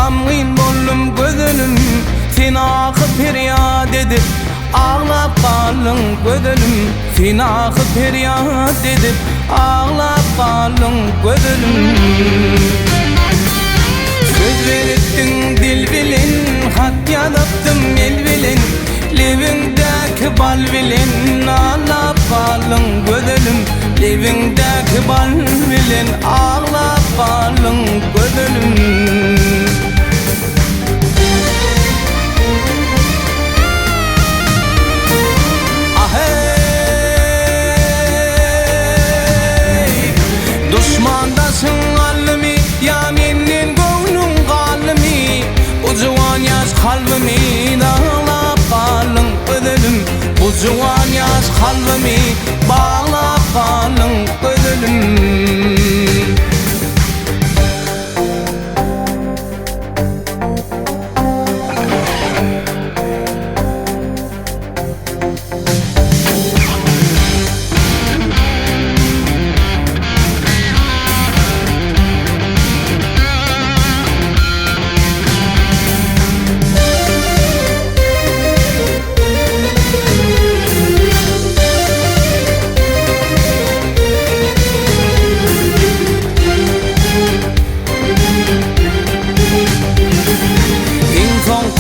gamgyn boldum gözünüm, sen akıp feryat edip ağlap kaldın gözünüm, sen akıp feryat edip ağlap kaldın gözünüm. Söz verettin dil bilen, hat yazaptım el bilen, lewingdäki bal bilen ağlap kaldın gözünüm, lewingdäki bal bilen ağlap kaldın gözünüm. Düşmandasın alimi, ya menin gönlüm kalimi, bu jywan ýaş kalbimi dağlap kaldın gözünüm, bu jywan ýaş kalbimi bağlap kaldın gözünüm.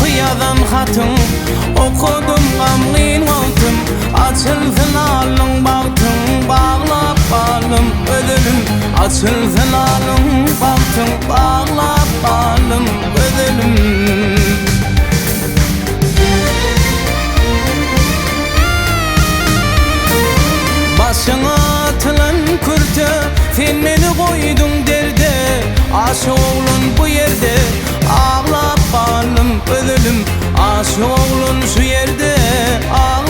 Kıyadan hatın okudum gamgyn oltum, açılsın alın baktın bağlap kaldım gözünüm, açılsın alın baktın bağlap kaldım gözünüm. Başına atılan kürte, sen meni koydun derde, aşık oğlun bu yerde ağlap kaldım gözünüm, aşık oğlun şu yerde ağlap